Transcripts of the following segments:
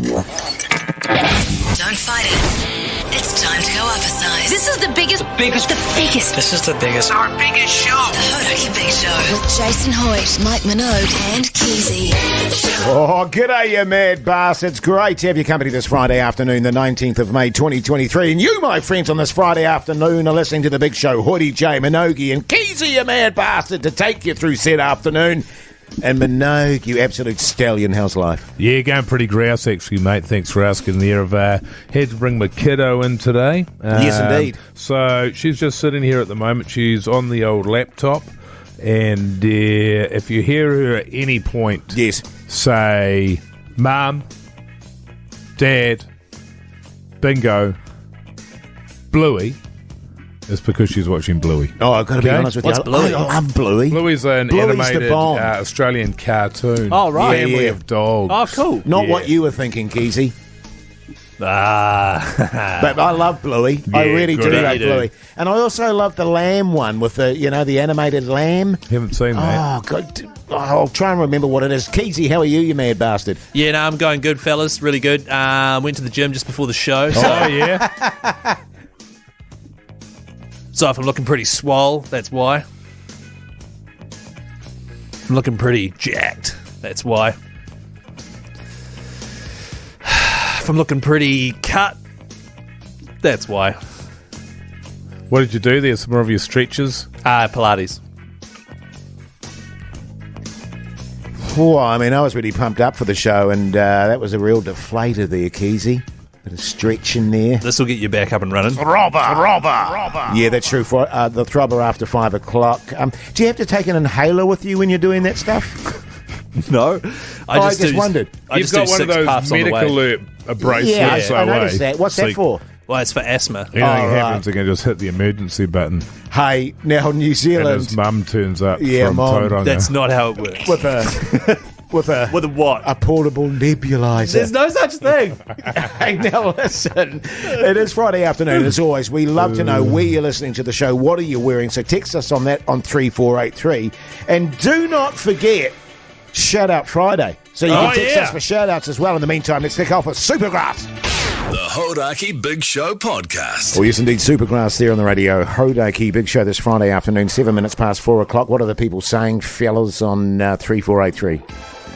Don't fight it. It's time to go up a size. This is the biggest. This is the biggest. Our biggest show. The Hodaki Big Show. With Jase and Mike Minogue, and Keyzie. Oh, g'day, you mad bastards. Great to have your company this Friday afternoon, the 19th of May, 2023. And you, my friends, on this Friday afternoon are listening to the Big Show. Hoodie, Jay, Minogue, and Keyzie, you mad bastard, to take you through said afternoon. And Minogue, you absolute stallion, how's life? Yeah, going pretty grouse, actually, mate. Thanks for asking there. I've had to bring my kiddo in today. Yes, indeed. So she's just sitting here at the moment. She's on the old laptop. And if you hear her at any point say, Mum, Dad, Bingo, Bluey, it's because she's watching Bluey. Oh, I've got to be honest with you. What's Bluey? I love Bluey. Bluey's an Bluey's animated the bomb. Australian cartoon. Oh, right. Family Yeah. of dogs. Oh, cool. Not what you were thinking, Keyzie. Ah. But I love Bluey. I Yeah, really do good. love You do. Bluey. And I also love the lamb one with the, the animated lamb. Haven't seen that. Oh, God. Oh, I'll try and remember what it is. Keyzie, how are you, you mad bastard? Yeah, no, I'm going good, fellas. Really good. Went to the gym just before the show. Oh, yeah? So if I'm looking pretty swole, that's why. If I'm looking pretty jacked, that's why. If I'm looking pretty cut, that's why. What did you do there? Some more of your stretches? Pilates. Oh, I mean, I was really pumped up for the show, and that was a real deflator there, Keyzie. Bit of stretch in there. This will get you back up and running. Robber. Yeah, that's true. For the Throbber after 5 o'clock. Do you have to take an inhaler with you when you're doing that stuff? No. I just wondered. You've got one of those medical alert bracelets. Yeah, I noticed that. What's that for? Well, it's for asthma. Anything right. happens, they can just hit the emergency button. Hey, now New And Zealand his mum turns up Yeah, from Mum. Tauranga. That's not how it works. with a With a what? a portable nebulizer. There's no such thing. Hey, now listen, it is Friday afternoon as always. We love to know where you're listening to the show. What are you wearing? So text us on that on 3483. And do not forget, Shout Out Friday. So you can text us for shout outs as well. In the meantime, let's kick off with Supergrass. The Hodaki Big Show podcast. Oh, yes, indeed. Supergrass there on the radio. Hodaki Big Show this Friday afternoon, 7 minutes past 4 o'clock. What are the people saying, fellas, on 3483?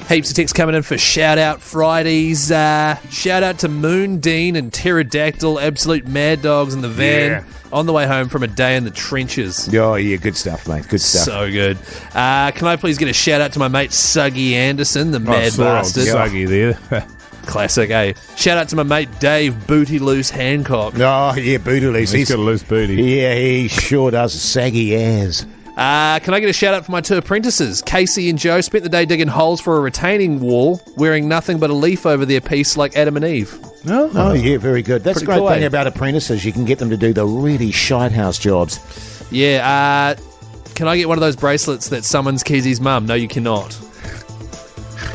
Heaps of texts coming in for Shout Out Fridays. Shout out to Moon, Dean and Pterodactyl, absolute mad dogs in the van on the way home from a day in the trenches. Oh, yeah, good stuff, mate. Good stuff. So good. Can I please get a shout out to my mate Suggy Anderson, the mad bastard? Suggy there. Classic, eh? Shout out to my mate Dave Booty Loose Hancock. Oh, yeah, booty loose. He's got a loose booty. Yeah, he sure does. Saggy ass. Can I get a shout out for my 2 apprentices? Casey and Joe spent the day digging holes for a retaining wall, wearing nothing but a leaf over their piece like Adam and Eve. Oh, yeah, very good. That's the Pretty great cool, thing eh? about apprentices. You can get them to do the really shite house jobs. Yeah, can I get one of those bracelets that summons Keezy's mum? No, you cannot.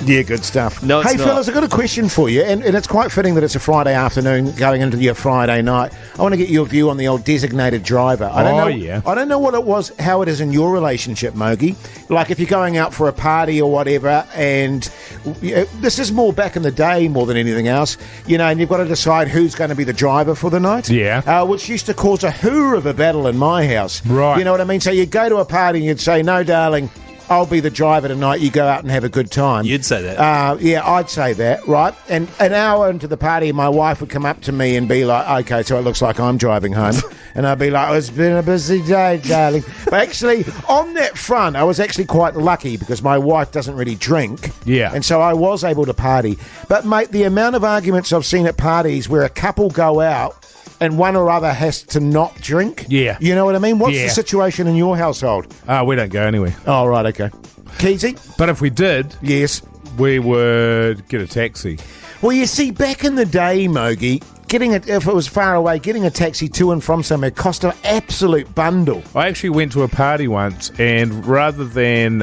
Yeah, good stuff. No, it's hey, not. fellas, I've got a question for you, and it's quite fitting that it's a Friday afternoon going into your Friday night. I want to get your view on the old designated driver. I don't know what it was, how it is in your relationship, Mogi. Like if you're going out for a party or whatever, and this is more back in the day more than anything else, and you've got to decide who's going to be the driver for the night. Yeah. Which used to cause a hoor of a battle in my house. Right. You know what I mean? So you'd go to a party and you'd say, no, darling, I'll be the driver tonight. You go out and have a good time. You'd say that. Yeah, I'd say that, right? And an hour into the party, my wife would come up to me and be like, okay, so it looks like I'm driving home. And I'd be like, it's been a busy day, darling. But actually, on that front, I was actually quite lucky because my wife doesn't really drink. Yeah. And so I was able to party. But, mate, the amount of arguments I've seen at parties where a couple go out and one or other has to not drink. Yeah. You know what I mean? What's Yeah. the situation in your household? We don't go anywhere. Oh, right, okay. Keyzie? But if we did, Yes. we would get a taxi. Well, you see, back in the day, Mogi, if it was far away, getting a taxi to and from somewhere cost an absolute bundle. I actually went to a party once, and rather than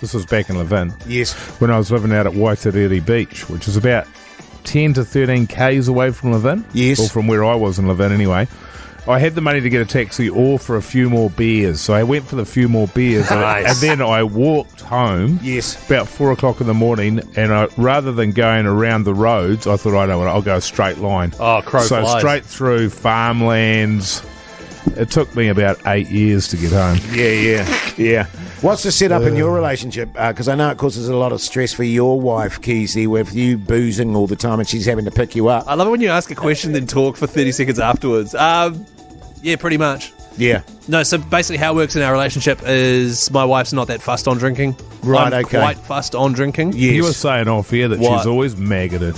this was back in Levin, Yes. when I was living out at Waitariri Beach, which is about 10 to 13 k's away from Levin. Yes. Or from where I was in Levin anyway. I had the money to get a taxi or for a few more beers. So I went for the few more beers. Nice. And then I walked home. Yes. About 4 o'clock in the morning. And rather than going around the roads, I thought, I know what, I'll go a straight line. Oh, crow So flies. straight through farmlands. It took me about 8 years to get home. Yeah. What's the setup in your relationship? Because I know it causes a lot of stress for your wife, Keyzie, with you boozing all the time and she's having to pick you up. I love it when you ask a question then talk for 30 seconds afterwards. Yeah, pretty much. Yeah. No, so basically how it works in our relationship is my wife's not that fussed on drinking. Right, I'm okay. quite fussed on drinking. Yes. You were saying off here that What? she's always maggoted.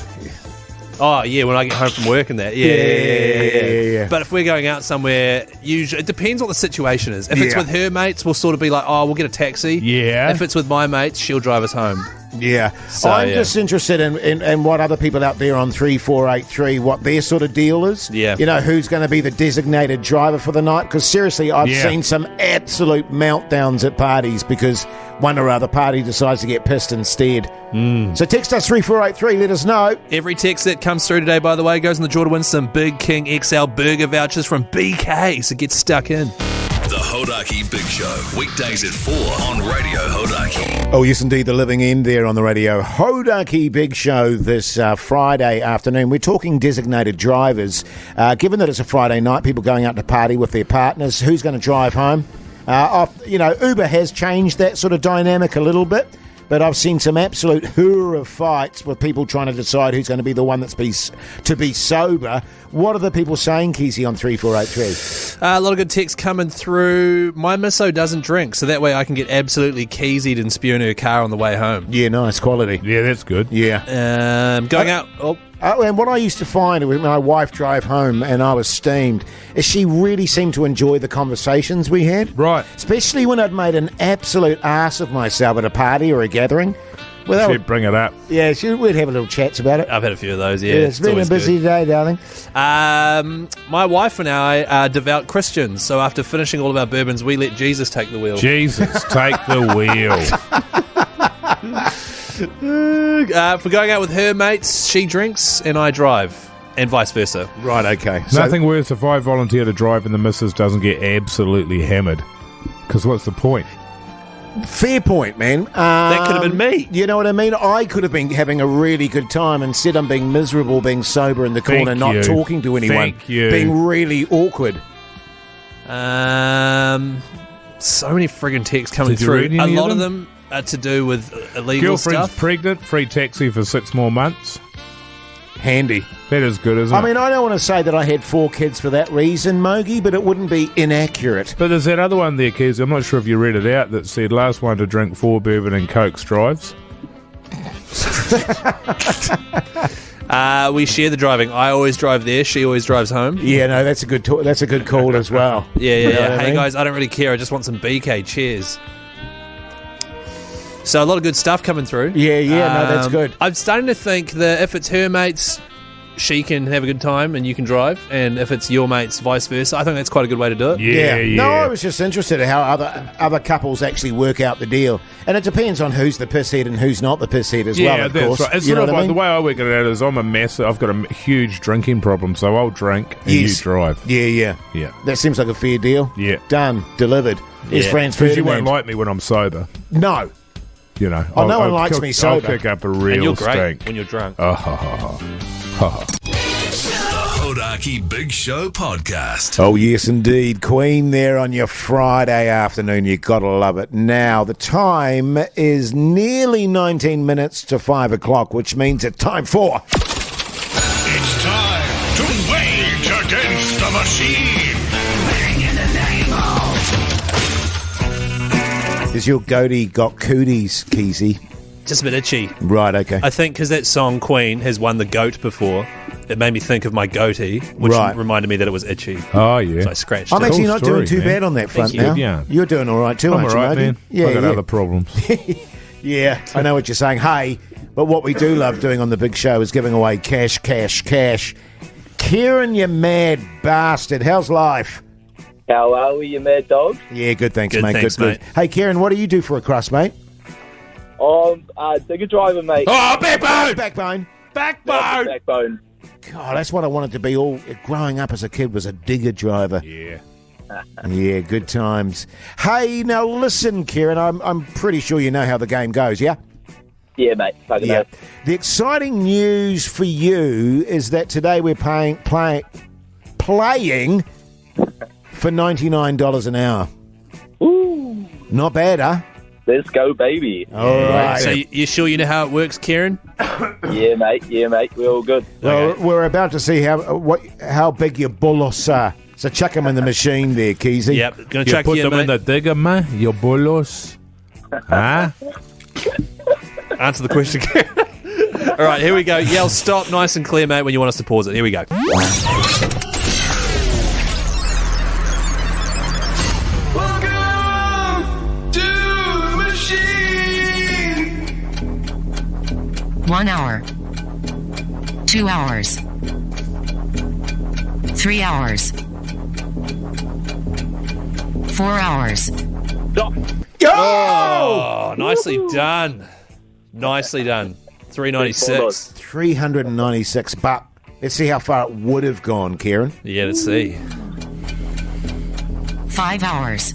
Oh, yeah, when I get home from work and that. Yeah. But if we're going out somewhere, usually it depends what the situation is. If it's with her mates, we'll sort of be like, oh, we'll get a taxi. Yeah. If it's with my mates, she'll drive us home. Yeah. So, I'm just interested in what other people out there on 3483, what their sort of deal is. Yeah. You know, who's going to be the designated driver for the night? Because seriously, I've seen some absolute meltdowns at parties because one or other party decides to get pissed instead. So text us 3483, let us know. Every text that comes through today, by the way, goes in the draw to win some Big King XL burger vouchers from BK, so get stuck in. The Hodaki Big Show, weekdays at 4 on Radio Hodaki. Oh, yes, indeed, the living end there on the radio. Hodaki Big Show this Friday afternoon. We're talking designated drivers. Given that it's a Friday night, people going out to party with their partners, who's going to drive home? Uber has changed that sort of dynamic a little bit, but I've seen some absolute hoorah fights with people trying to decide who's going to be the one to be sober. What are the people saying, Keyzie, on 3483? A lot of good texts coming through. My misso doesn't drink, so that way I can get absolutely Keyzied and spew in her car on the way home. Yeah, nice quality. Yeah, that's good. Yeah. Going out... Oh, And what I used to find when my wife drove home and I was steamed is she really seemed to enjoy the conversations we had. Right. Especially when I'd made an absolute ass of myself at a party or a gathering. Well, She'd bring it up. yeah, we'd have a little chats about it. I've had a few of those, yeah. It's been a always busy good. day, darling. My wife and I are devout Christians, so after finishing all of our bourbons, we let Jesus take the wheel. Jesus, take the wheel. If we're going out with her mates, she drinks and I drive, and vice versa. Right, okay. Nothing worse if I volunteer to drive and the missus doesn't get absolutely hammered. Because what's the point? Fair point, man. That could have been me. You know what I mean? I could have been having a really good time. Instead, I'm being miserable, being sober in the corner, Thank not you. talking to anyone. Thank you. Being really awkward. So many friggin' texts coming Did you through. read any A of lot of them? them are to do with illegal Girlfriend's stuff. pregnant, free taxi for 6 more months. Handy. That is good, isn't it? I mean, I don't want to say that I had 4 kids for that reason, Mogi, but it wouldn't be inaccurate. But there's that other one there, Keyzie. I'm not sure if you read it out, that said last one to drink 4 bourbon and Cokes drives. We share the driving. I always drive there. She always drives home. Yeah, no, that's a good call as well. Yeah. You know what I Hey, mean? guys, I don't really care. I just want some BK. Cheers. So a lot of good stuff coming through. Yeah, no, that's good. I'm starting to think that if it's her mates, she can have a good time and you can drive, and if it's your mates, vice versa. I think that's quite a good way to do it. Yeah. No, I was just interested in how other couples actually work out the deal. And it depends on who's the pisshead and who's not the pisshead as well, of that's course. right. It's You know sort of what I like mean? the way I work it out is I've got a huge drinking problem, so I'll drink and Yes. you drive. Yeah. Yeah. That seems like a fair deal. Yeah. Done. Delivered. Here's Yeah. Franz Because you Ferdinand. won't like me when I'm sober. No. You know. Oh, no one I'll likes kick- me sober. I'll kick up a And real you're great stink. when you're drunk. Oh, ha, ha, ha. Ha, ha. The Hodaki Big Show podcast. Oh, yes, indeed. Queen there on your Friday afternoon. You got to love it. Now, the time is nearly 19 minutes to 5 o'clock, which means it's time for... It's time to wage against the machine. Bang in the name of. Is your goatee got cooties, Keyzie? Just a bit itchy. Right, okay. I think because that song Queen has won the GOAT before, it made me think of my goatee, which Right. reminded me that it was itchy. Oh, yeah. So I scratched I'm it. actually Cool not story, doing too man. bad on that front you. now. Yeah. You're doing all right too, I'm aren't all you, right, Mogi? man. Yeah, I've got yeah. other problems. Yeah, I know what you're saying. Hey, but what we do love doing on the big show is giving away cash. Kieran, you mad bastard. How's life? How are we, you mad dog? Yeah, good, thanks, Good, mate. thanks, good. mate. Hey, Kieran, what do you do for a crust, mate? Digger driver, mate. Oh, backbone! Backbone. Backbone! Backbone. God, that's what I wanted to be all growing up as a kid, was a digger driver. Yeah. Yeah, good times. Hey, now listen, Kieran, I'm pretty sure you know how the game goes, yeah? Yeah, mate. Yeah. The exciting news for you is that today we're playing for $99 an hour. Ooh. Not bad, huh? Let's go, baby. All right. So you sure you know how it works, Kieran? Yeah, mate. We're all good. Well, we're about to see how big your bullos are. So chuck them in the machine there, Keyzie. Yep. Gonna You chuck put you them in the digger, man. Your bolos. Huh? Answer the question. All right, here we go. Yell stop nice and clear, mate, when you want us to pause it. Here we go. Welcome to the machine. 1 hour. 2 hours. 3 hours. 4 hours. Oh, nicely done. Nicely done. 396. 396 bucks. Let's see how far it would have gone, Kieran. Yeah, let's see. 5 hours.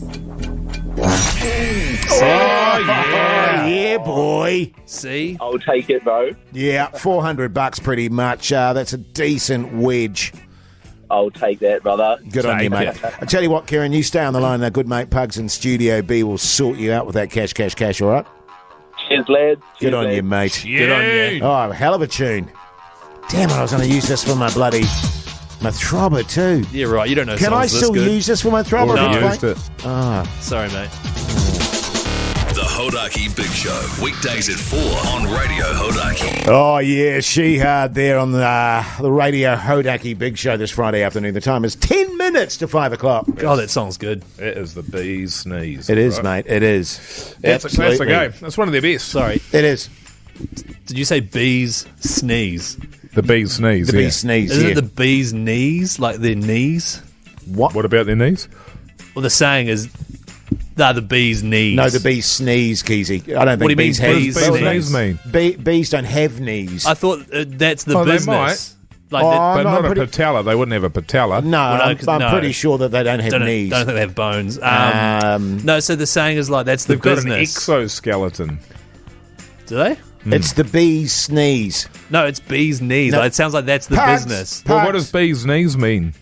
Yeah, boy. See? I'll take it, bro. Yeah, 400 bucks pretty much. That's a decent wedge. I'll take that, brother. Good on you, mate. I tell you what, Kieran, you stay on the line. Our good mate Pugs in Studio B will sort you out with that cash, all right? Cheers, lad. Good on you, mate. Good on you. Oh, hell of a tune. Damn it, I was going to use this for my throbber too. Yeah, right. You don't know Can I songs this still good. use this for my throbber? No. Used it. Sorry, mate. The Hodaki Big Show. Weekdays at 4 on Radio Hodaki. Oh, yeah, she hard there on the Radio Hodaki Big Show this Friday afternoon. The time is 10 minutes to 5 o'clock. Oh, that song's good. It is the bee's sneeze. It is, right? mate. It is. It's a classic Absolutely. game. That's one of their best. Sorry. It is. Did you say bees sneeze? The bee's sneeze. The yeah. bee sneeze, Isn't yeah. it the bees' knees? Like their knees? What? What about their knees? Well, the saying is, the bees' knees. No, the bees sneeze, Keyzie. I don't What do think you mean, bees have bees What does sneeze? bees mean? Bees don't have knees. I thought that's the Oh, they business. Like Oh, that, But no, not I'm a pretty- patella. They wouldn't have a patella. No, Well, no, I'm 'cause- no. pretty sure that they don't have don't knees. think they have bones. Um, No, so the saying is like that's the They've got an business. exoskeleton. Do they? It's the bees sneeze. No, it's bees' knees. No. Like, it sounds like that's the Pugs. business. Well, what Pugs. does bee's knees mean?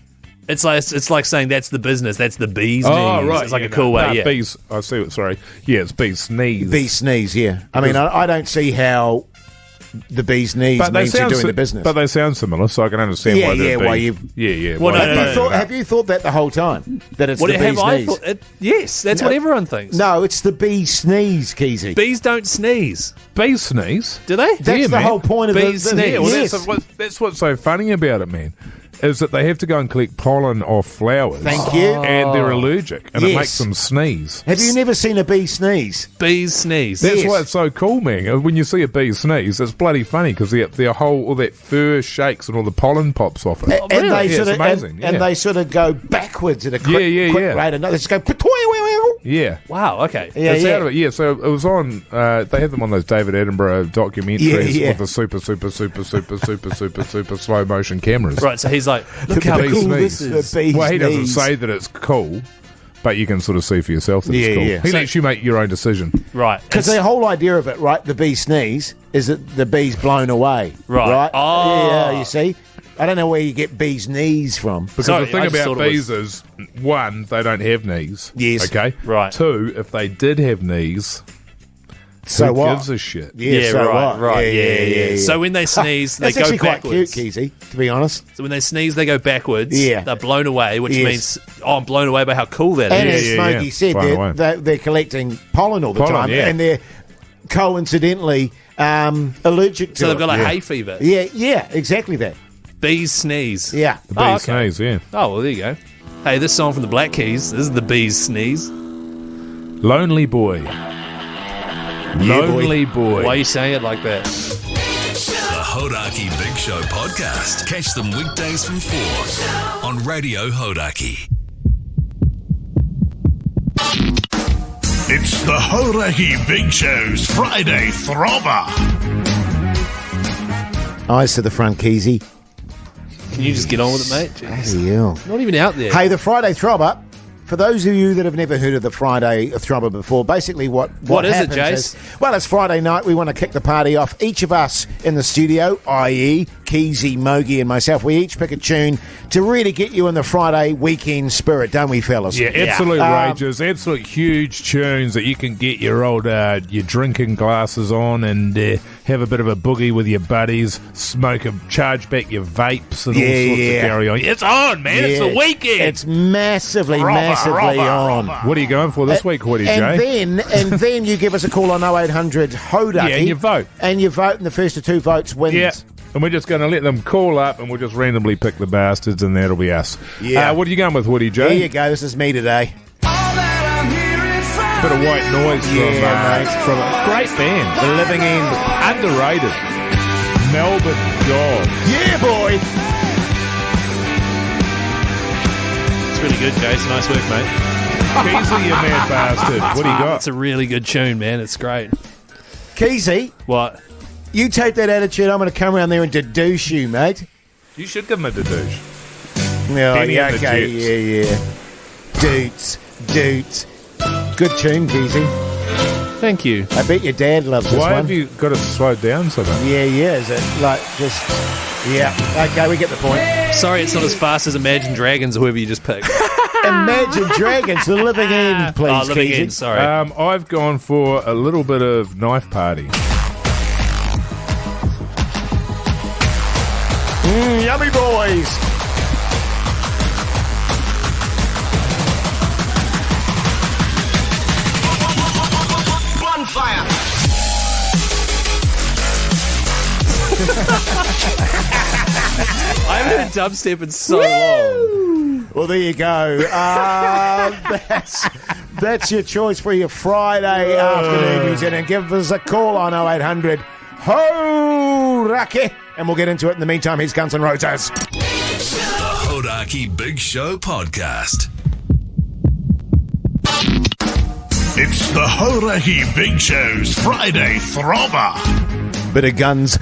It's like saying that's the business. That's the bees' Oh, knees. right. It's like yeah, a cool no, way. no, Yeah. Bees. I see what. Sorry. Yeah, it's bees sneeze. Bee sneeze, yeah. I mean, I don't see how the bee's kneeze But they means you're sound doing the business. But they sound similar, so I can understand Yeah, why. they'd yeah, be- why you've- Yeah. Well, why no, they'd no, be have you thought that the whole time? That it's What the have bee's I sneeze? thought? Yes, that's what everyone thinks. No, it's the bee sneeze, Keyzie. Bees don't sneeze, bees sneeze. do they? That's Yeah, the man. whole point of Bees the sneeze. Yeah, well, yes. that's what's so funny about it, man. Is that they have to go and collect pollen off flowers. Thank you. And they're allergic, and Yes. it makes them sneeze. Have you never seen a bee sneeze? Bees sneeze. That's Yes. why it's so cool, man. When you see a bee sneeze, it's bloody funny because all that fur shakes and all the pollen pops off it. And Yeah, they it's sort of amazing. and yeah. they sort of go backwards at a quick, Yeah. quick rate. And they just go patoy. yeah. Wow. Okay. Yeah, It's yeah. out of it, yeah. So it was on. They had them on those David Attenborough documentaries Yeah. with the super slow motion cameras. Right. So he's like, look how Bee cool sneeze. this is. The bee Well, he doesn't sneeze. say that it's cool, but you can sort of see for yourself that Yeah, it's cool. yeah. He So- lets you make your own decision. Right. Because the whole idea of it, right, the bee sneeze, is that the bee's blown away. Right. Oh. Yeah, you see? I don't know where you get bees' knees from. Because Sorry, the thing I just about thought it bees is, one, they don't have knees. Yes. Okay? Right. Two, if they did have knees, So who what? gives a shit? Yeah, so what? right. Yeah. So when they sneeze, they That's go actually quite backwards. cute, Keyzie, to be honest. So when they sneeze, they go backwards. Yeah. They're blown away, which Yes. means, I'm blown away by how cool that And is. as yeah, Smokey yeah. said, Blown away. they're collecting pollen all the Pollen, time, yeah. and they're coincidentally allergic to So they've it. got like Yeah. hay fever. Yeah, exactly that. Bees sneeze. Yeah. The bee Oh, okay. sneeze, yeah. Oh, well, there you go. Hey, this song from the Black Keys. This is the Bees sneeze. Lonely boy. Lonely boy. Why are you saying it like that? The Hodaki Big Show podcast. Catch them weekdays from 4 on Radio Hodaki. It's the Hodaki Big Show's Friday Throbber. Eyes to the front, Keyzie. Can you just get on with it, mate? Jeez. Hell. Not even out there. Hey, the Friday Throbber. For those of you that have never heard of the Friday Throbber before, basically what is happens it, Jace? is, well, it's Friday night. We want to kick the party off. Each of us in the studio, i.e. Keyzie, Mogi and myself, we each pick a tune to really get you in the Friday weekend spirit, don't we, fellas? Yeah, absolute rages, absolute huge tunes that you can get your old your drinking glasses on and have a bit of a boogie with your buddies, charge back your vapes and all sorts of carry on. It's on, man. It's the weekend. It's massively on. What are you going for this week, Woody J? And then you give us a call on 0800 HODUCKY. Yeah, and you vote. And the first of two votes wins. Yeah. And we're just going to let them call up and we'll just randomly pick the bastards and that'll be us. Yeah. What are you going with, Woody J? Here you go. This is me today. Bit of white noise from a great band. The Living End. Underrated. Melbourne God. Yeah, boy. It's really good, Jason. Nice work, mate. Keyzie, you mad bastard. What do you got? It's a really good tune, man. It's great. Keyzie. What? You take that attitude, I'm going to come around there and deduce you, mate. You should give him a dedouche. No, Benny yeah, and the okay, Jets. yeah. Dudes. Good tune, Keyzie. Thank you. I bet your dad loves this Why one. have you got to slow down so much? Yeah, is it like just... Yeah, okay, we get the point. Sorry it's not as fast as Imagine Dragons or whoever you just picked. Imagine Dragons, the Living End, please, Oh, Living Keyzie. End, sorry. I've gone for a little bit of Knife Party. Yummy boys. Bonfire. I haven't heard dubstep in so long. Well, there you go. That's your choice for your Friday afternoon, New Zealand. Give us a call on 0800 HODUCKY, and we'll get into it. In the meantime, here's Guns N' Roses. The Hodaki Big Show Podcast. It's the Hodaki Big Show's Friday Throbber. Bit of Guns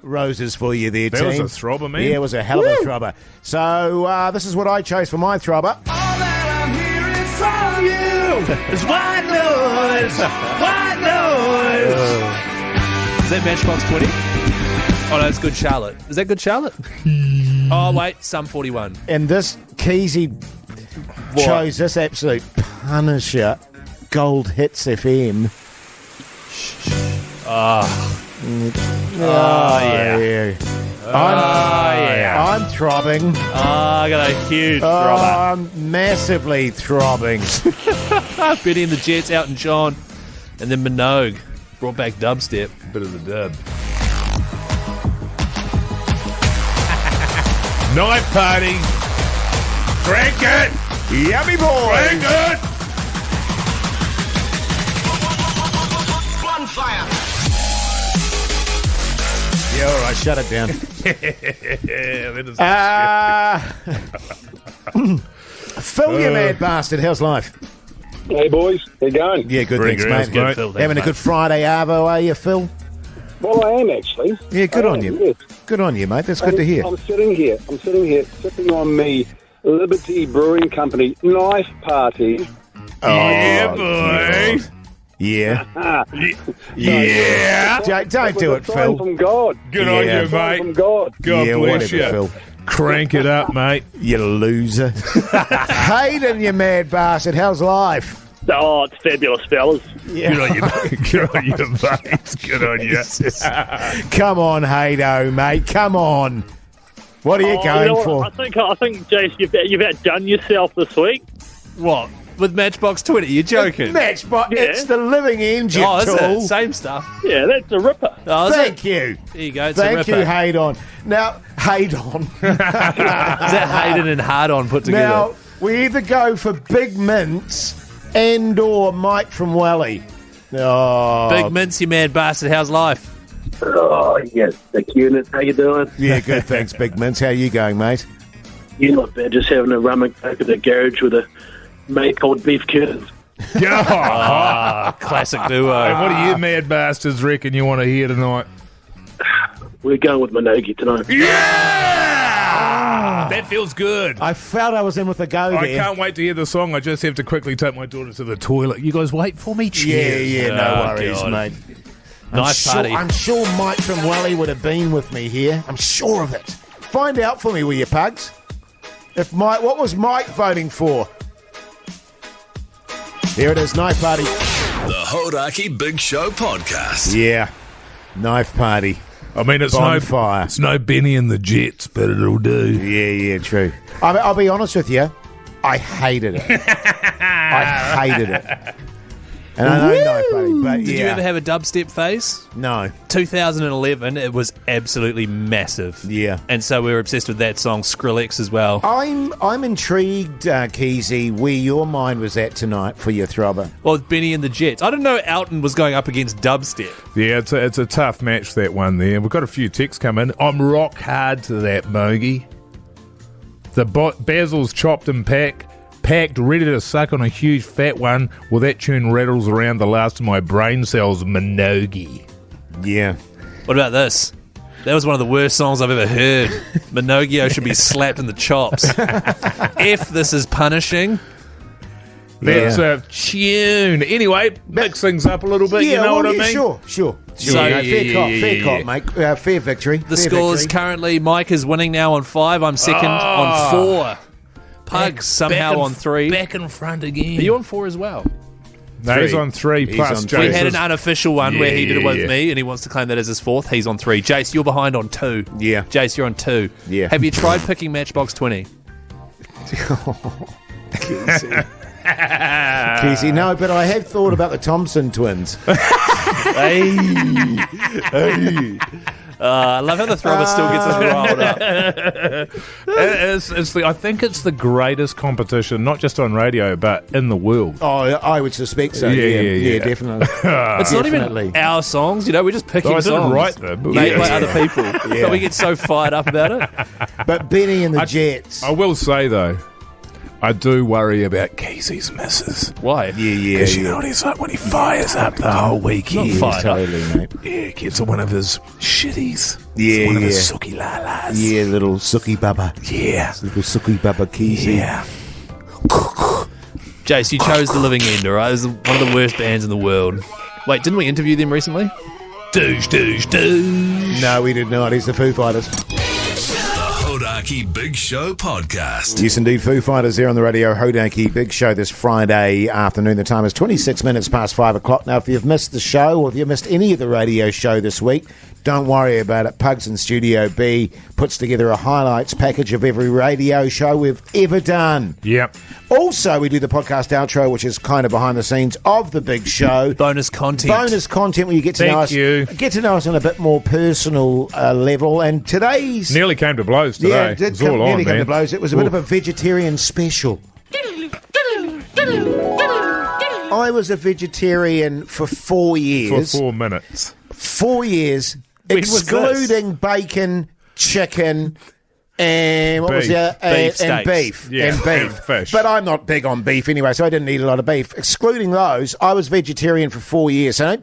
Roses for you there, That team. was a throbber, man. Yeah, it was a hell of a throbber. So this is what I chose for my throbber. All that I'm hearing from you is white noise. White noise. Is that Matchbox 20? Oh, no, it's Good Charlotte. Is that Good Charlotte? Oh, wait, Sum 41. And this Keyzie chose this absolute punisher, Gold Hits FM. I'm throbbing. I got a huge throbber. I'm massively throbbing. Benny and the Jets, out and John. And then Minogue brought back dubstep. Bit of the dub. Knife Party. Crank it. Yummy boy. Crank it. Bonfire. Yeah, all right, shut it down. Phil, you mad bastard. How's life? Hey, boys. How you going? Yeah, good, Very thanks, good, mate. mate. Phil, thanks, Having a mate. good Friday arvo, are you, Phil? Well, I am, actually. Yeah, good I on am, you. yes. Good on you, mate. That's good to hear. I'm sitting here, sipping on me Liberty Brewing Company Knife Party. Yeah, boy. Yeah. Yeah. Don't do it, Sign Phil. from God. Good on Yeah. you, From mate. God. God Yeah, bless whatever, you. Phil. Crank it up, mate. You loser. Hayden, you mad bastard. How's life? Oh, it's fabulous, fellas. Good on you, mate. Good on you, mate. Good on you. Come on, Haydo, mate. Come on. What are you going what? for? I think, Jace, you've outdone yourself this week. What? With Matchbox 20? You're joking? Matchbox. Yeah. It's the living engine Oh, is tool. it? Same stuff. Yeah, that's a ripper. Oh, is Thank it? you. There you go. It's Thank a you, ripper. Haydon. Now, Haydon. Is that Hayden and Hard On put together? Now, we either go for Big Mints and or Mike from Welly. Oh, Big Mince, you mad bastard. How's life? Oh, yes. The unit, how you doing? Yeah, good, thanks, Big Mints. How you going, mate? You're not bad, just having a rum and coke at the garage with a mate called Beef Curtains. Classic duo. And what do you mad bastards reckon you want to hear tonight? We're going with Minogue tonight. Yeah! That feels good. I felt I was in with a go there. I can't wait to hear the song. I just have to quickly take my daughter to the toilet. You guys wait for me? Cheers. Yeah, no worries, God. mate. Nice party. I'm sure Mike from Welly would have been with me here. I'm sure of it. Find out for me, will you, Pugs? What was Mike voting for? Here it is, knife party. The Hodaki Big Show podcast. Yeah, knife party. I mean, it's Bonfire. It's no Benny and the Jets, but it'll do. Yeah, true. I'll be honest with you. I hated it. I hated it. And I know knife party, but Did you ever have a dubstep phase? No. 2011, it was absolutely massive. Yeah. And so we were obsessed with that song, Skrillex, as well. I'm intrigued, Keyzie, where your mind was at tonight for your throbber. Well, with Benny and the Jets. I didn't know Elton was going up against dubstep. Yeah, it's a tough match, that one there. We've got a few texts coming. I'm rock hard to that, Mogi. The Basil's chopped and packed, ready to suck on a huge fat one. Well, that tune rattles around the last of my brain cells, Minogi. Yeah. What about this? That was one of the worst songs I've ever heard. Minogio should be slapped in the chops. If this is punishing. That's a tune. Anyway, mix things up a little bit, you know what I mean? Sure. So, fair cop, mate. Fair victory. The scores currently, Mike is winning now on 5. I'm second on 4. Pugs somehow on 3. Back in front again. Are you on 4 as well? No, he's on 3 plus on Jase. We had an unofficial one where he did it with me and he wants to claim that as his 4th. He's on 3. Jase, you're behind on 2. Yeah. Jase, you're on 2. Yeah. Have you tried picking Matchbox 20? Keyzie, no, but I have thought about the Thompson twins. I love how the throbber still gets us riled up. I think it's the greatest competition, not just on radio, but in the world. Oh, I would suspect so. Yeah, definitely. It's not even our songs, we're just picking songs. I didn't write them. Made by other people. But we get so fired up about it. But Benny and the Jets. I will say, though, I do worry about Keyzie's misses. Why? Yeah. Because you know what he's like when he fires up the whole weekend. Not fired totally, up. Mate. Yeah, gets one of his shitties. Yeah, one of his sookie lalas. Yeah, little sookie bubba. Yeah. Little sookie bubba Keyzie. Yeah. Jase, you chose The Living End, alright? It was one of the worst bands in the world. Wait, didn't we interview them recently? Douche. No, we did not. He's the Foo Fighters. Hodaki Big Show podcast. Yes, indeed. Foo Fighters there on the radio. Hodaki Big Show this Friday afternoon. The time is 26 minutes past 5 o'clock. Now, if you've missed the show or if you've missed any of the radio show this week, don't worry about it. Pugs in Studio B puts together a highlights package of every radio show we've ever done. Yep. Also, we do the podcast outro, which is kind of behind the scenes of the big show. Bonus content. Bonus content where you get to know us. Get to know us on a bit more personal level. And today's nearly came to blows today. Yeah, it did nearly come to blows. It was a bit of a vegetarian special. I was a vegetarian for 4 years. For 4 minutes. 4 years, excluding bacon, chicken, and what was the and beef. Yeah, and beef. And fish. But I'm not big on beef anyway, so I didn't eat a lot of beef. Excluding those, I was vegetarian for 4 years. So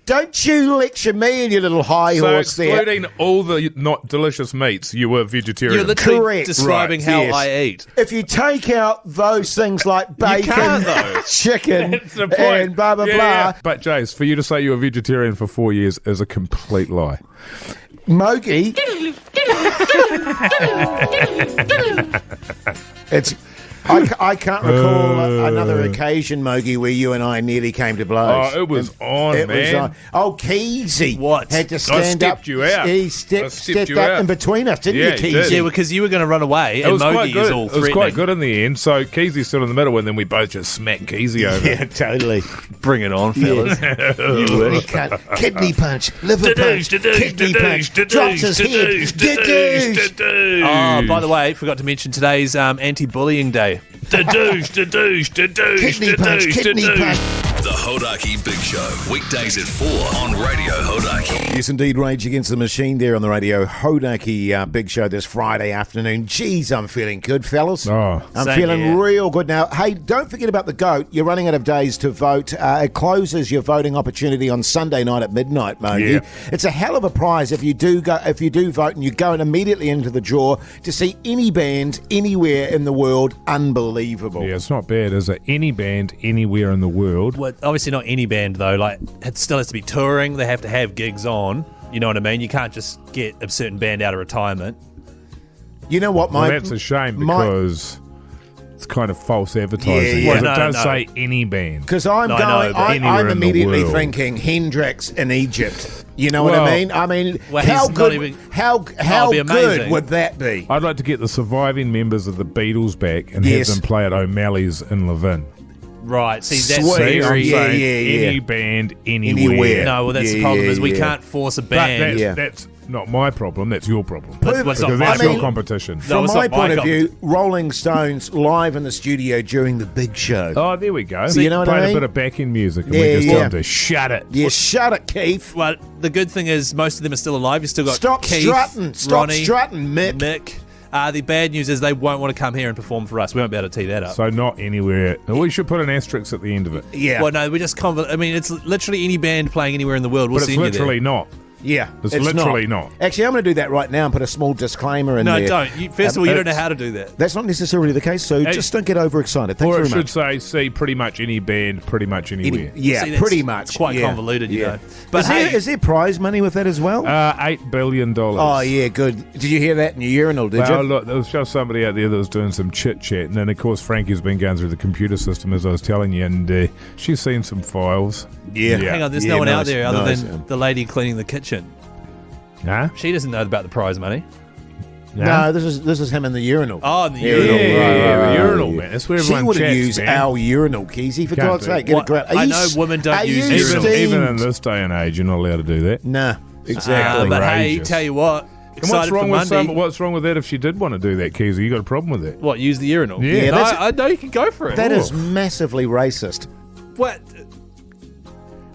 don't you lecture me and your little high horse there. Excluding all the not delicious meats, you were vegetarian. You're literally Correct. describing how I eat. If you take out those things like bacon, chicken, and blah, blah, blah. But, Jase, for you to say you were vegetarian for 4 years is a complete lie. Mogi. I can't recall another occasion, Mogi, where you and I nearly came to blows. Oh, it was man. Keyzie What? had to stand up. You out. He stepped up in between us, didn't you, Keyzie? Yeah, because you were going to run away, and Mogi is all threatening. It was quite good in the end. So Keyzie stood in the middle, and then we both just smacked Keyzie over. Yeah, totally. Bring it on, fellas. You wish. Kidney punch, liver punch, kidney punch, drops his head. Oh, by the way, forgot to mention today's anti-bullying day. Kidney punch, kidney punch. The Hodaki Big Show, weekdays at 4 on Radio Hodaki. Yes, indeed, Rage Against the Machine there on the Radio Hodaki Big Show this Friday afternoon. Jeez, I'm feeling good, fellas. I'm feeling real good now. Hey, don't forget about the GOAT. You're running out of days to vote. It closes your voting opportunity on Sunday night at midnight, Mogi. Yeah. It's a hell of a prize if you do vote and you go immediately into the draw to see any band anywhere in the world. Unbelievable. Yeah, it's not bad, is it? Any band anywhere in the world. Well, obviously not any band, though. Like, it still has to be touring. They have to have gigs on. You know what I mean? You can't just get a certain band out of retirement. You know what, Mike? Well, that's a shame because it's kind of false advertising. Yeah. It does say any band. Because I'm immediately thinking Hendrix in Egypt. You know what I mean? How good would that be? I'd like to get the surviving members of the Beatles back and have them play at O'Malley's in Levin. Right, see, that's Sweet. very... Any band, anywhere. No, well, that's the problem, is we can't force a band. That's not my problem, that's your problem. That's your competition. From my point of view, Rolling Stones live in the studio during the big show. Oh, there we go. So you know what I mean? A bit of backing music and we just told them to shut it. Yeah, shut it, Keith. Well, the good thing is most of them are still alive. You've still got Keith, Ronnie, Mick. The bad news is they won't want to come here and perform for us. We won't be able to tee that up. So not anywhere. We should put an asterisk at the end of it. Yeah. Well, no, we just I mean, it's literally any band playing anywhere in the world. We'll but it's literally not. Yeah, it's literally not. Actually, I'm going to do that right now and put a small disclaimer in there. No, don't. First of all, you don't know how to do that. That's not necessarily the case, so just don't get overexcited. Thanks very much. Or it should say pretty much any band, pretty much anywhere. Pretty much. It's quite convoluted, you know. But is there prize money with that as well? $8 billion. Oh, yeah, good. Did you hear that in your urinal, did you? Well, look, there was just somebody out there that was doing some chit-chat, and then, of course, Frankie's been going through the computer system, as I was telling you, and she's seen some files. Yeah. Hang on, there's no one out there other than the lady cleaning the kitchen. Nah? She doesn't know about the prize money. No, this is him in the urinal. Oh, in the urinal. Yeah, the urinal, man. That's where everyone She wouldn't chats, use man. our urinal, Keyzie. For God's sake, get a grab. I know women don't use urinals. Even in this day and age, you're not allowed to do that. Nah, exactly. But hey, tell you what. And what's wrong with that if she did want to do that, Keyzie? You got a problem with that? What, use the urinal? Yeah. I know you can go for it. That is massively racist. What?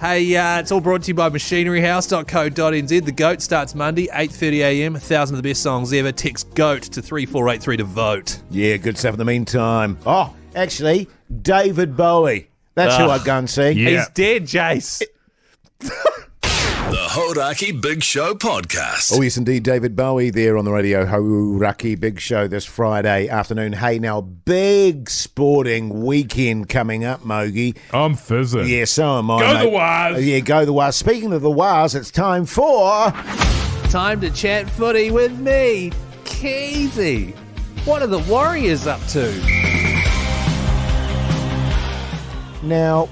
Hey, it's all brought to you by machineryhouse.co.nz. The GOAT starts Monday, 8:30am. 1,000 of the best songs ever. Text GOAT to 3483 to vote. Yeah, good stuff in the meantime. Oh, actually, David Bowie. That's who I'd go and see. Yeah. He's dead, Jase. The Hodaki Big Show podcast. Oh, yes, indeed. David Bowie there on the Radio Hodaki Big Show this Friday afternoon. Hey, now, big sporting weekend coming up, Mogi. I'm fizzing. Yeah, so am I, Go mate. the Waz. Yeah, go the Waz. Speaking of the Waz, it's time to chat footy with me, Keyzie. What are the Warriors up to? Now,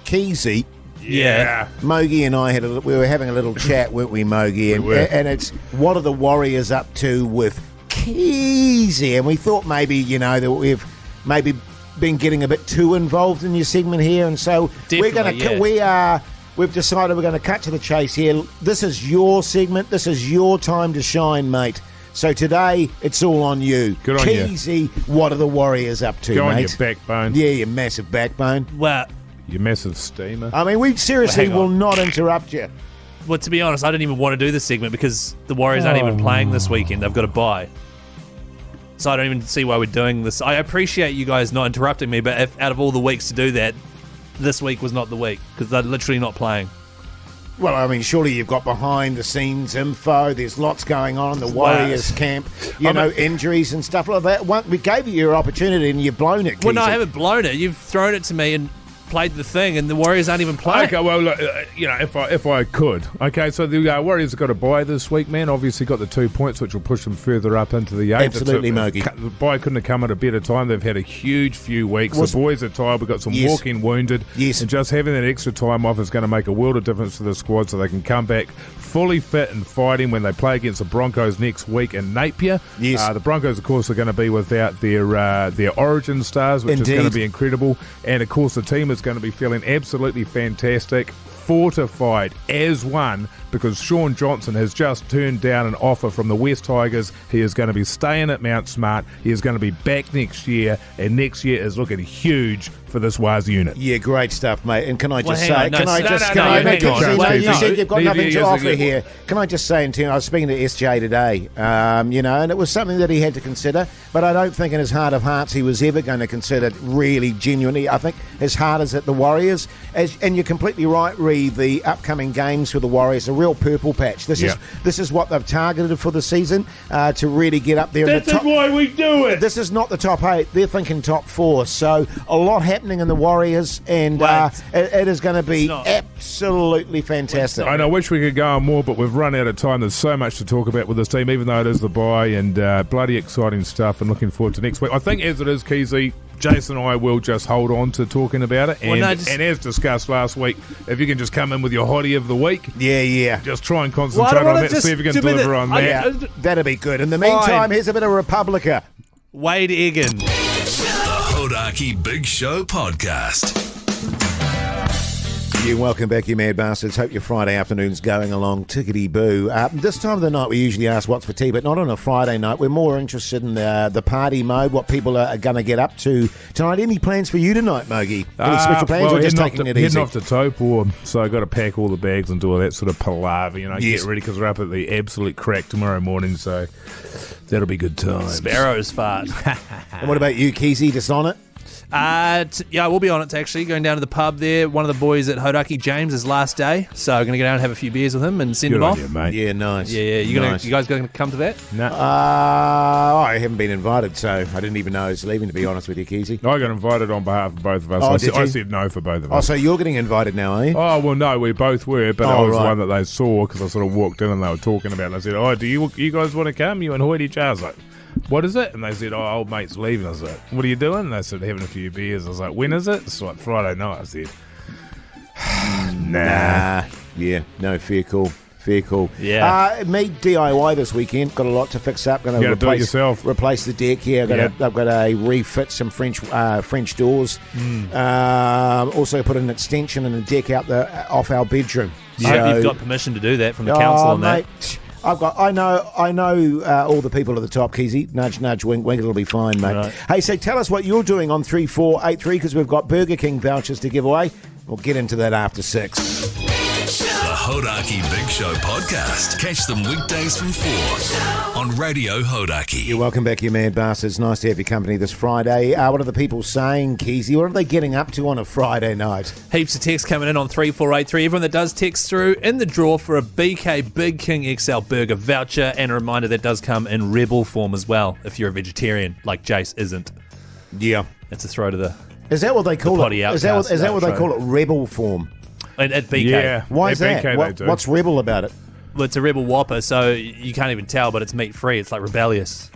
Keyzie. Yeah. Mogi and I we were having a little chat, weren't we, Mogi? And it's what are the Warriors up to with Keyzie? And we thought maybe, that we've maybe been getting a bit too involved in your segment here, and so we've decided we're going to cut to the chase here. This is your segment. This is your time to shine, mate. So today, it's all on you. Good on you. Keyzie, what are the Warriors up to, Go mate? on your backbone. Yeah, your massive backbone. Well, You massive steamer. I mean, we seriously will not interrupt you. Well, to be honest, I didn't even want to do this segment because the Warriors aren't even playing this weekend. They've got to bye. So I don't even see why we're doing this. I appreciate you guys not interrupting me, but out of all the weeks to do that, this week was not the week because they're literally not playing. Well, I mean, surely you've got behind-the-scenes info. There's lots going on in the Warriors camp. Injuries and stuff like that. We gave you your opportunity and you've blown it, Keyzie. Well, no, I haven't blown it. You've thrown it to me and played the thing, and the Warriors aren't even playing. Okay, well, look, if I could. Okay, so the Warriors have got a bye this week, man. Obviously got the 2 points, which will push them further up into the 8th. Absolutely, Mogi. The bye couldn't have come at a better time. They've had a huge few weeks. The boys are tired. We've got some walking wounded. Yes. And just having that extra time off is going to make a world of difference to the squad so they can come back fully fit and fighting when they play against the Broncos next week in Napier. Yes. The Broncos, of course, are going to be without their origin stars, which is going to be incredible. And, of course, the team is going to be feeling absolutely fantastic, fortified as one because Sean Johnson has just turned down an offer from the West Tigers. He is going to be staying at Mount Smart. He is going to be back next year, and next year is looking huge for this WAS unit. Yeah, great stuff, mate. And can I just hang say, on, no, can I no, just, no, can no, I you make hang on. it? Wait, You said you've got nothing to offer good. here. Can I just say, and I was speaking to SJ today, and it was something that he had to consider, but I don't think in his heart of hearts he was ever going to consider really genuinely. I think his heart is at the Warriors, and you're completely right, Ree. The upcoming games for the Warriors, a real purple patch. This is what they've targeted for the season to really get up there. This is why we do it. This is not the top 8; they're thinking top 4. So a lot happening in the Warriors, and it is going to be absolutely fantastic. I wish we could go on more, but we've run out of time. There's so much to talk about with this team, even though it is the bye, and bloody exciting stuff, and looking forward to next week. I think as it is, Keyzie, Jason and I will just hold on to talking about it. And, and as discussed last week, if you can just come in with your hottie of the week. Yeah. Just try and concentrate on that, see if you can deliver on that. Yeah, that'd be good. In the meantime, here's a bit of Republica. Wade Egan. The Hodaki Big Show Podcast. You welcome back, you mad bastards. Hope your Friday afternoon's going along tickety-boo. This time of the night we usually ask what's for tea, but not on a Friday night. We're more interested in the party mode, what people are going to get up to tonight. Any plans for you tonight, Mogi? Any special plans or just taking it easy? Heading off to Taupo, so I've got to pack all the bags and do all that sort of palaver, get ready because we're up at the absolute crack tomorrow morning, so that'll be good times. Sparrow's fart. And what about you, Keyzie, just on it? We'll be on it actually. Going down to the pub there. One of the boys at Hodaki, James, his last day. So I'm going to go down and have a few beers with him and send him off. You, mate. Yeah, nice. Yeah. You guys going to come to that? No. I haven't been invited, so I didn't even know I was leaving, to be honest with you, Keyzie. I got invited on behalf of both of us. I said no for both of us. Oh, so you're getting invited now, are you? Oh, well, no, we both were, but I was the one that they saw because I sort of walked in and they were talking about it. And I said, do you guys want to come? You and Hoyty Charles? Like, what is it? And they said, old mate's leaving. I was like, what are you doing? And they said, having a few beers. I was like, when is it? It's like Friday night. I said, nah. Yeah, no, fair call. Yeah. Me DIY this weekend. Got a lot to fix up. Going to replace the deck here. I've got to refit some French doors. Also put an extension and a deck off our bedroom. I hope you've got permission to do that from the council on that. Mate, I know all the people at the top, Keyzie. Nudge, nudge, wink, wink. It'll be fine, mate. Right. Hey, so tell us what you're doing on 3483 because we've got Burger King vouchers to give away. We'll get into that after 6. The Hodaki Big Show Podcast. Catch them weekdays from 4 on Radio Hodaki. You're welcome back, you mad bastards. Nice to have your company this Friday. What are the people saying, Keyzie? What are they getting up to on a Friday night? Heaps of texts coming in on 3483. Everyone that does text through in the draw for a BK Big King XL Burger voucher, and a reminder that does come in rebel form as well if you're a vegetarian, like Jase isn't. Yeah. That's a throw to the... Is that what they call it? Is that what they call it? Rebel form? At BK. Yeah. Why is that? BK what's rebel about it? Well, it's a rebel Whopper, so you can't even tell, but it's meat-free. It's like rebellious.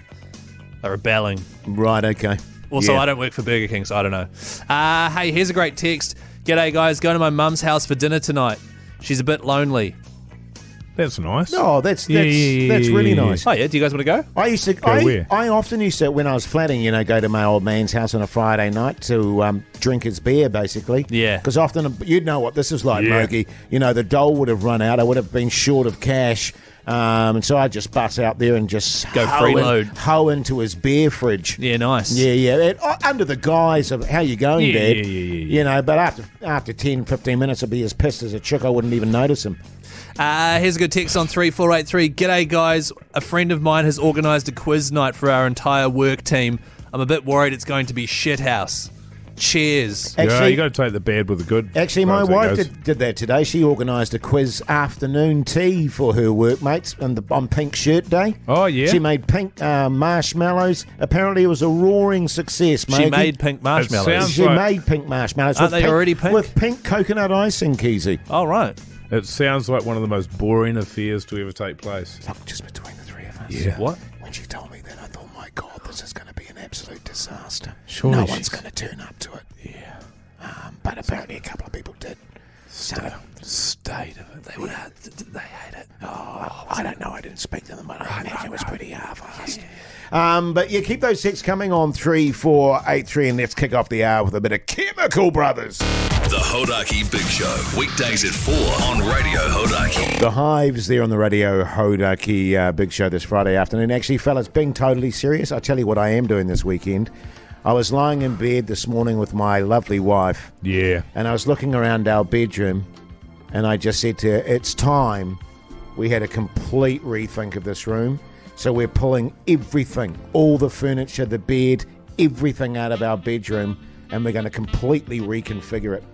Like rebelling. Right, okay. Also, I don't work for Burger King, so I don't know. Hey, here's a great text. G'day, guys. Going to my mum's house for dinner tonight. She's a bit lonely. That's nice. Oh, that's really nice. Oh, yeah? Do you guys want to go? I often used to, when I was flatting, go to my old man's house on a Friday night to drink his beer, basically. Yeah. Because often, you'd know what this is like, Mogi. The dole would have run out. I would have been short of cash. And so I just bust out there and just go freeload. Hoe into his beer fridge. Yeah, nice. Yeah. Under the guise of how you going, Dad. Yeah. But after 10, 15 minutes, I'd be as pissed as a chick. I wouldn't even notice him. Here's a good text on 3483. G'day, guys. A friend of mine has organised a quiz night for our entire work team. I'm a bit worried it's going to be shithouse. Cheers. Actually, you got to take the bad with the good. Actually, my wife did that today. She organised a quiz afternoon tea for her workmates on Pink Shirt Day. Oh, yeah? She made pink marshmallows. Apparently, it was a roaring success, mate. She made pink marshmallows. She made pink marshmallows. Aren't they already pink? With pink coconut icing, Keyzie. Oh, right. It sounds like one of the most boring affairs to ever take place. Look, just between the three of us. Yeah. What? When she told me that, I thought, my God, this is going to be an absolute disaster. Surely no one's going to turn up to it. Yeah. But apparently a couple of people did. State of it. They hate it. Oh, I don't know. I didn't speak to them, but I imagine it was pretty half-assed. Yeah. But keep those texts coming on 3483, and let's kick off the hour with a bit of Chemical Brothers. The Hodaki Big Show, weekdays at 4 on Radio Hodaki. The Hives there on the Radio Hodaki Big Show this Friday afternoon. Actually, fellas, being totally serious, I'll tell you what I am doing this weekend. I was lying in bed this morning with my lovely wife. Yeah. And I was looking around our bedroom, and I just said to her, it's time we had a complete rethink of this room. So we're pulling everything, all the furniture, the bed, everything out of our bedroom, and we're going to completely reconfigure it.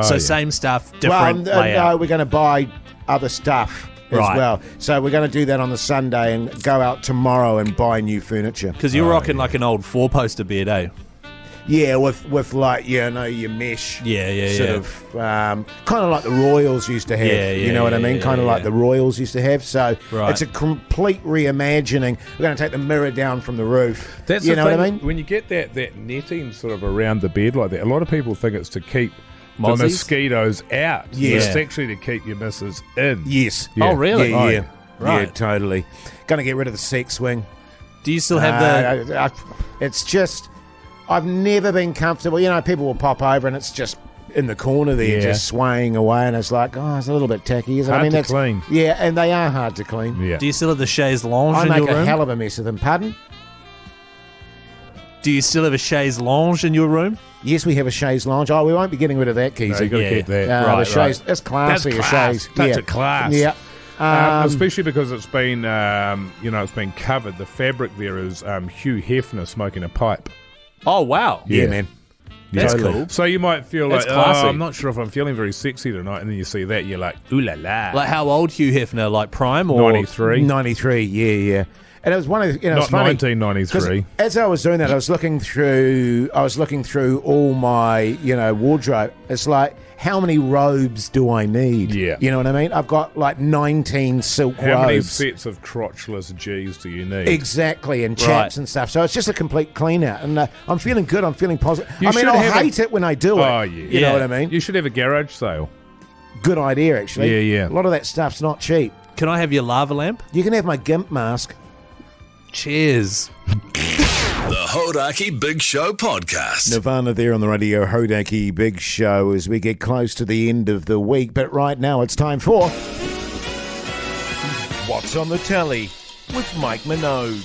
So same stuff, different layout. No, we're going to buy other stuff as well. So we're going to do that on the Sunday and go out tomorrow and buy new furniture. Because you're rocking like an old 4-poster bed, eh? Yeah, with like, your mesh. Yeah. Sort of, kind of like the Royals used to have. You know what I mean? Kind of like the Royals used to have. So it's a complete reimagining. We're going to take the mirror down from the roof. That's you know thing, what I mean? When you get that netting sort of around the bed like that, a lot of people think it's to keep the mosquitoes out. Yeah. It's actually to keep your missus in. Yes. Yeah. Oh, really? Yeah. Right. Yeah, totally. Going to get rid of the sex swing. Do you still have it's just... I've never been comfortable. You know, people will pop over and it's just in the corner there, just swaying away, and it's like, it's a little bit tacky, isn't it? Hard to clean. Yeah, and they are hard to clean. Yeah. Do you still have the chaise lounge I in make your a room? hell of a mess of them. Pardon? Do you still have a chaise lounge in your room? Yes, we have a chaise lounge. Oh, we won't be getting rid of that, Keyzie. No, you got to keep that. The chaise, it's classy. That's a class. chaise. Touch of class. Yeah. Especially because it's been, it's been covered. The fabric there is Hugh Hefner smoking a pipe. Oh, wow. Yeah, man. That's cool. So you might feel That's like, classy. I'm not sure if I'm feeling very sexy tonight, and then you see that, you're like, ooh la la. Like how old Hugh Hefner? Like prime or 93? 93, yeah. And it was one of the, Not it's funny, 1993. 'cause as I was doing that, I was looking through all my, wardrobe. It's like, how many robes do I need? Yeah. You know what I mean? I've got like 19 silk How many robes. sets of crotchless G's do you need? Exactly, and chaps and stuff. So it's just a complete clean out. And I'm feeling good. I'm feeling positive. You I mean, should I'll have hate it when I do it. Oh, yeah. You know what I mean? You should have a garage sale. Good idea, actually. Yeah. A lot of that stuff's not cheap. Can I have your lava lamp? You can have my gimp mask. Cheers. The Hodaki Big Show podcast. Nirvana there on the Radio Hodaki Big Show as we get close to the end of the week. But right now it's time for What's on the Telly with Mike Minogue.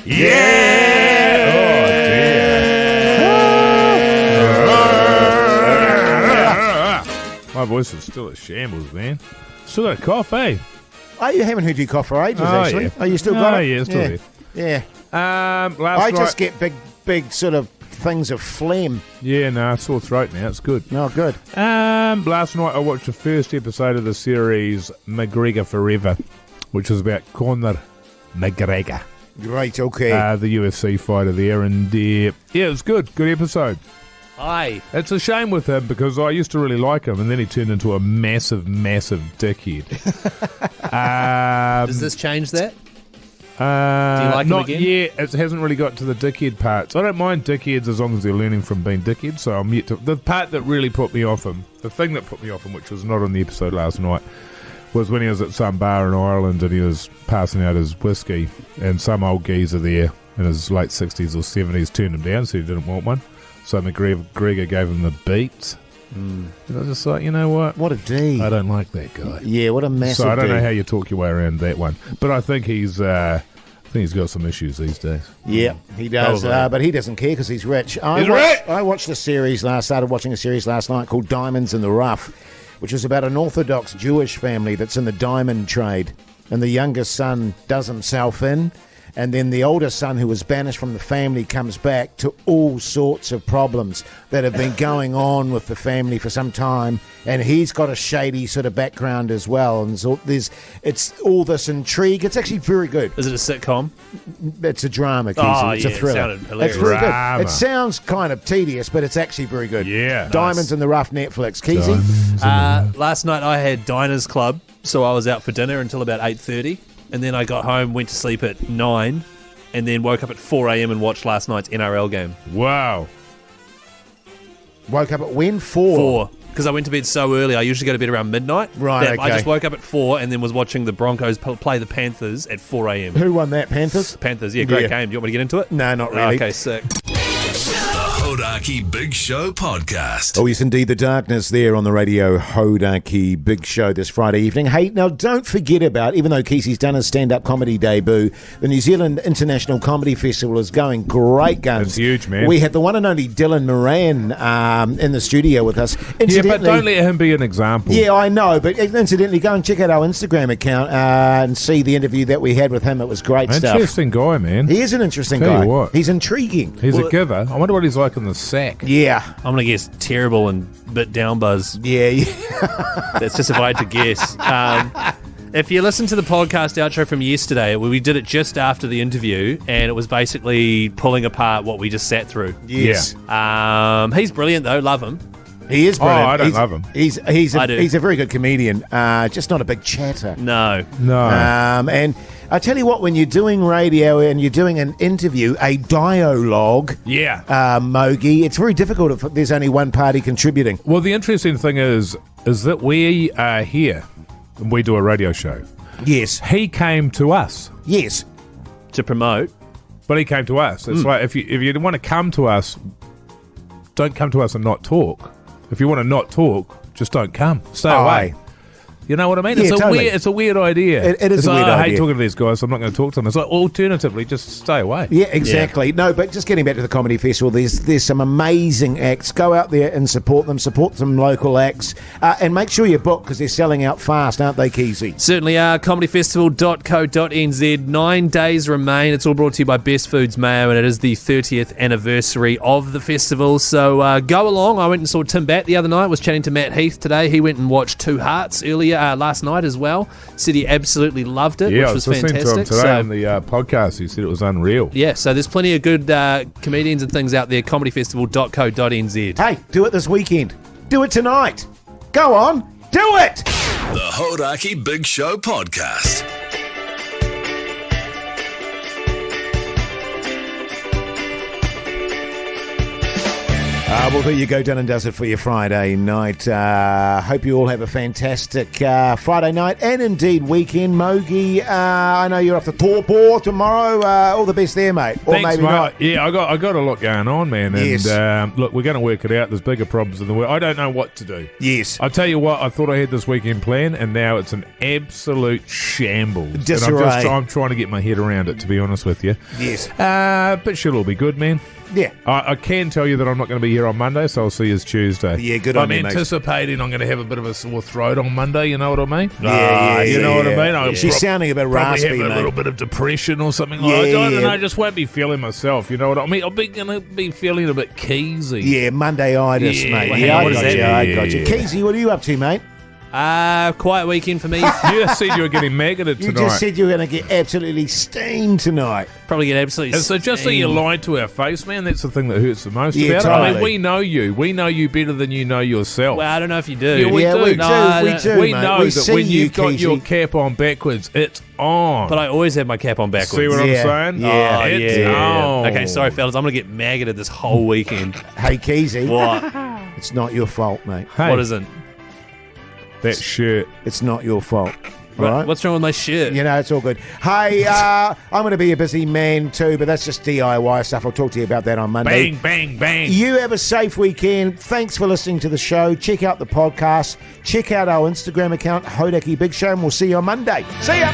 Yeah! Oh, dear. My voice is still a shambles, man. Still got a cough, eh? Oh, you haven't heard you cough for ages, actually. Yeah. Oh, you still got it? Yeah, still there. Yeah. Last I night, just get big sort of things of phlegm. Yeah, sore throat now. It's good. No, good. Last night I watched the first episode of the series McGregor Forever, which is about Conor McGregor. Right, okay. The UFC fighter there, and it was good. Good episode. Aye. It's a shame with him because I used to really like him, and then he turned into a massive dickhead. Does this change that? Do you like him not again? yet. It hasn't really got to the dickhead parts. I don't mind dickheads as long as they're learning from being dickheads. So I'm yet to. The part that really put me off him, the thing that put me off him, which was not on the episode last night, was when he was at some bar in Ireland and he was passing out his whiskey, and some old geezer there in his late 60s or 70s turned him down, so he didn't want one. So McGregor gave him the beats. And I was just like, you know what? What a D. I don't like that guy. Yeah, what a massive So I don't D. know how you talk your way around that one. But I think he's got some issues these days. Yeah, he does. But he doesn't care because he's rich. I watched started watching a series last night called Diamonds in the Rough, which is about an Orthodox Jewish family that's in the diamond trade. And the youngest son does himself in. And then the older son, who was banished from the family, comes back to all sorts of problems that have been going on with the family for some time. And he's got a shady sort of background as well. And so it's all this intrigue. It's actually very good. Is it a sitcom? It's a drama, Keyzie. It's a thriller. It sounded hilarious. It's very Drama. good. It sounds kind of tedious, but it's actually very good. Yeah. Diamonds in the Rough, Netflix. Keyzie? Last night I had Diners Club, so I was out for dinner until about 8:30. And then I got home, went to sleep at 9, and then woke up at 4 a.m. and watched last night's NRL game. Wow. Woke up at when? 4? Because I went to bed so early. I usually go to bed around midnight. Right, I okay. just woke up at 4 and then was watching the Broncos play the Panthers at 4 a.m. Who won that, Panthers? Panthers, great game. Do you want me to get into it? No, not really. Okay, sick. The Hodaki Big Show Podcast. Oh, yes, indeed. The darkness there on the radio Hodaki Big Show this Friday evening. Hey, now don't forget about, even though Keizie's done his stand-up comedy debut, the New Zealand International Comedy Festival is going great guns. It's huge, man. We had the one and only Dylan Moran in the studio with us. Yeah, but don't let him be an example. Yeah, I know, but incidentally, go and check out our Instagram account and see the interview that we had with him. It was great stuff. Interesting guy, man. He is an interesting Tell guy. you what. He's intriguing. He's a giver. I wonder what he's like in the sack. Yeah. I'm going to guess terrible and bit down buzz. Yeah. That's just if I had to guess. If you listen to the podcast outro from yesterday, we did it just after the interview, and it was basically pulling apart what we just sat through. Yes. He's brilliant, though. Love him. He is brilliant. I don't love him. He's a very good comedian, just not a big chatter. No. And I tell you what, when you're doing radio and you're doing an interview, a dialogue, Mogi, it's very difficult if there's only one party contributing. Well, the interesting thing is that we are here and we do a radio show. Yes. He came to us. Yes. To promote. But he came to us. It's like if you want to come to us, don't come to us and not talk. If you want to not talk, just don't come. Stay away. You know what I mean? Yeah, It's a weird idea. It is a weird idea. I hate talking to these guys, so I'm not going to talk to them. It's like, alternatively, just stay away. Yeah, exactly. Yeah. No, but just getting back to the comedy festival, there's some amazing acts. Go out there and support them. Support some local acts. And make sure you book because they're selling out fast, aren't they, Keyzie? Certainly are. comedyfestival.co.nz. 9 days remain. It's all brought to you by Best Foods Mayo, and it is the 30th anniversary of the festival. So go along. I went and saw Tim Batt the other night. Was chatting to Matt Heath today. He went and watched Two Hearts earlier last night as well. Said he absolutely loved it, which was fantastic. To him today on the podcast. He said it was unreal. Yeah, so there's plenty of good comedians and things out there. comedyfestival.co.nz. Hey, do it this weekend. Do it tonight. Go on, do it! The Hodaki Big Show Podcast. Well, there you go. Dylan does it for your Friday night. Hope you all have a fantastic Friday night and indeed weekend. Mogi, I know you're off to Taupo tomorrow. All the best there, mate. Or Thanks, maybe mate. not. Yeah, I got a lot going on, man. And yes. Look, we're going to work it out. There's bigger problems in the world. I don't know what to do. Yes. I'll tell you what, I thought I had this weekend planned, and now it's an absolute shambles. Disarray. And I'm trying to get my head around it, to be honest with you. Yes. But she'll all be good, man. Yeah. I can tell you that I'm not going to be here on Monday, so I'll see you Tuesday. Yeah, good on you, mate. I'm anticipating I'm going to have a bit of a sore throat on Monday, you know what I mean? Yeah, you know what I mean? She's sounding a bit raspy, probably have a little bit of depression or something like that. I don't know, I just won't be feeling myself, you know what I mean? I'm going to be feeling a bit Keyzie. Yeah, Monday-itis, mate. Well, yeah, I got you. Yeah. Keyzie, what are you up to, mate? Quiet weekend for me. You said you were getting maggoted tonight. You just said you were going to get absolutely steamed tonight. Probably get absolutely So just so you lied to our face, man, that's the thing that hurts the most Yeah, about totally. it. I mean, we know you. We know you better than you know yourself. Well, I don't know if you do. Yeah, we do. We do, We mate. know We that see when you, you've got Keyzie. your cap on backwards, it's on. But I always have my cap on backwards. See what Yeah. I'm saying? Yeah. It's yeah. on. Okay, sorry, fellas. I'm going to get maggoted this whole weekend. Hey, Keyzie. What? It's not your fault, mate. Hey, What isn't? that shirt. It's not your fault. All right? What's wrong with my shirt? You know, it's all good. Hey, I'm going to be a busy man too, but that's just DIY stuff. I'll talk to you about that on Monday. Bang, bang, bang. You have a safe weekend. Thanks for listening to the show. Check out the podcast. Check out our Instagram account, Hodaki Big Show, and we'll see you on Monday. See ya!